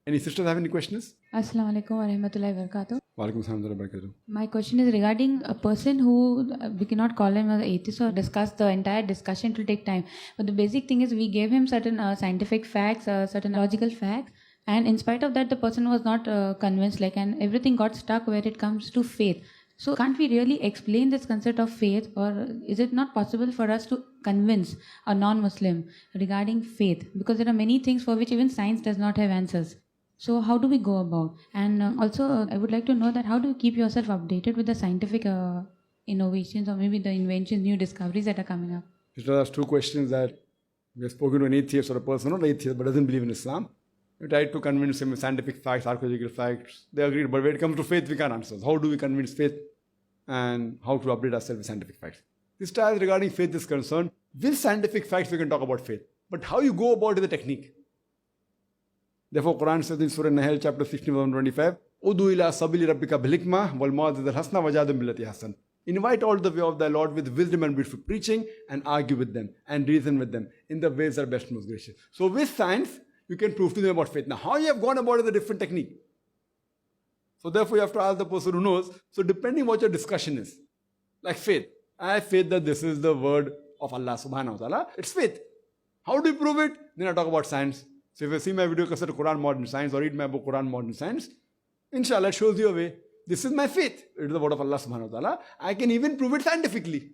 Any sisters have any questions? Assalamu alaikum wa rahmatullahi wa barakatuh. Walaikum salam wa barakatuh. My question is regarding a person who, we cannot call him an atheist or discuss the entire discussion, it will take time. But the basic thing is we gave him certain scientific facts, certain logical facts, and in spite of that the person was not convinced, and everything got stuck where it comes to faith. So can't we really explain this concept of faith, or is it not possible for us to convince a non-Muslim regarding faith? Because there are many things for which even science does not have answers. So how do we go about? And also I would like to know that how do you keep yourself updated with the scientific innovations or maybe the inventions, new discoveries that are coming up? Sister asked two questions that we have spoken to an atheist or a person, not atheist, but doesn't believe in Islam. We tried to convince him with scientific facts, archaeological facts. They agreed, but when it comes to faith, we can't answer. How do we convince faith and how to update ourselves with scientific facts? This time regarding faith is concerned, with scientific facts we can talk about faith. But how you go about it is the technique. Therefore, Quran says in Surah Nahl, chapter 16, verse 25, Udu ila sabili rabbika bilhikmah wal maw'izati al-hasana wajadhum billati hasan. Invite all the way of thy Lord with wisdom and beautiful preaching, and argue with them and reason with them in the ways that are best most gracious. So with science, you can prove to them about faith. Now, how you have gone about it is a different technique. So therefore, you have to ask the person who knows. So depending what your discussion is, like faith. I have faith that this is the word of Allah subhanahu wa ta'ala. It's faith. How do you prove it? Then I talk about science. So if you see my video cassette Quran Modern Science or read my book Quran Modern Science, inshallah it shows you a way. This is my faith. It is the word of Allah subhanahu wa ta'ala. I can even prove it scientifically.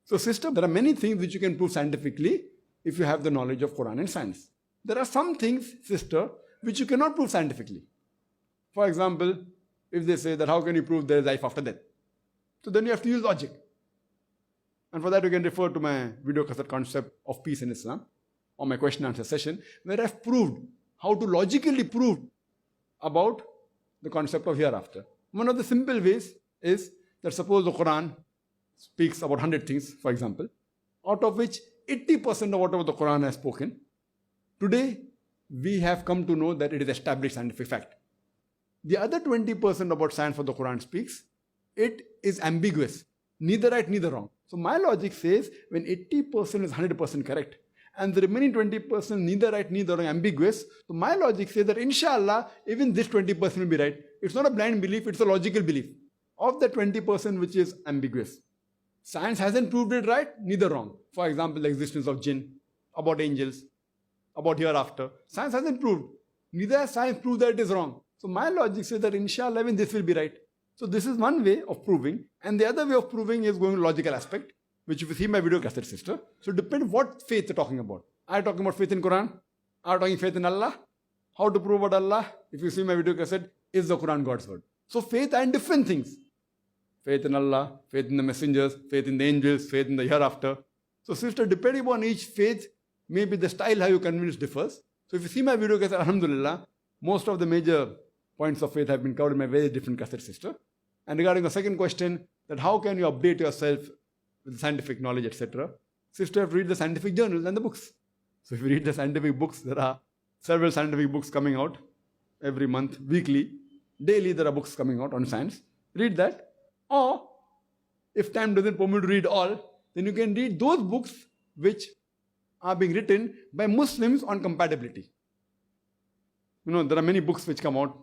So sister, there are many things which you can prove scientifically if you have the knowledge of Quran and science. There are some things, sister, which you cannot prove scientifically. For example, if they say that how can you prove there is life after death? So then you have to use logic. And for that you can refer to my video cassette Concept of Peace in Islam, or my question answer session, where I've proved how to logically prove about the concept of hereafter. One of the simple ways is that suppose the Quran speaks about 100 things, for example, out of which 80% of whatever the Quran has spoken, today we have come to know that it is established scientific fact. The other 20% about science for the Quran speaks, it is ambiguous, neither right, neither wrong. So my logic says when 80% is 100% correct, and the remaining 20% neither right, neither wrong, ambiguous, so my logic says that inshallah, even this 20% will be right. It's not a blind belief, it's a logical belief of the 20% which is ambiguous. Science hasn't proved it right, neither wrong. For example, the existence of jinn, about angels, about hereafter. Science hasn't proved. Neither has science proved that it is wrong. So my logic says that inshallah, even this will be right. So this is one way of proving. And the other way of proving is going to logical aspect, which if you see my video cassette, sister. So depend what faith you're talking about. Are you talking about faith in Quran? Are you talking faith in Allah? How to prove about Allah? If you see my video cassette, is the Quran God's word? So faith and different things. Faith in Allah, faith in the messengers, faith in the angels, faith in the hereafter. So sister, depending upon each faith, maybe the style how you convince differs. So if you see my video cassette, alhamdulillah, most of the major points of faith have been covered in my very different cassette, sister. And regarding the second question, that how can you update yourself with scientific knowledge, etc. Sister, have read the scientific journals and the books. So if you read the scientific books, there are several scientific books coming out every month, weekly, daily there are books coming out on science. Read that. Or, if time doesn't permit to read all, then you can read those books which are being written by Muslims on compatibility. You know, there are many books which come out,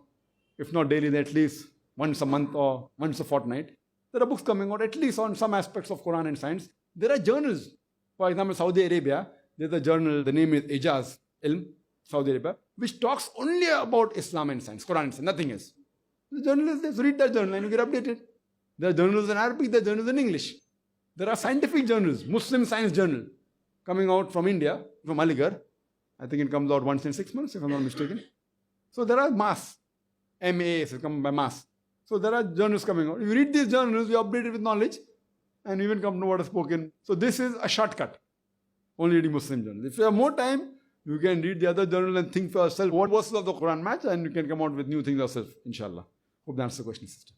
if not daily, then at least once a month or once a fortnight. There are books coming out at least on some aspects of Quran and science. There are journals. For example, Saudi Arabia, there's a journal, the name is Ijaz Ilm, Saudi Arabia, which talks only about Islam and science, Quran and science, nothing else. The journal is there, so read that journal and you get updated. There are journals in Arabic, there are journals in English. There are scientific journals, Muslim Science Journal, coming out from India, from Aligarh. I think it comes out once in 6 months, if I'm not mistaken. So there are mass, MAs, come by mass. So there are journals coming out. If you read these journals, you update it with knowledge, and even come to know what is spoken. So this is a shortcut, only reading Muslim journals. If you have more time, you can read the other journals and think for yourself what verses of the Quran match, and you can come out with new things yourself, inshallah. Hope that answers the question, sister.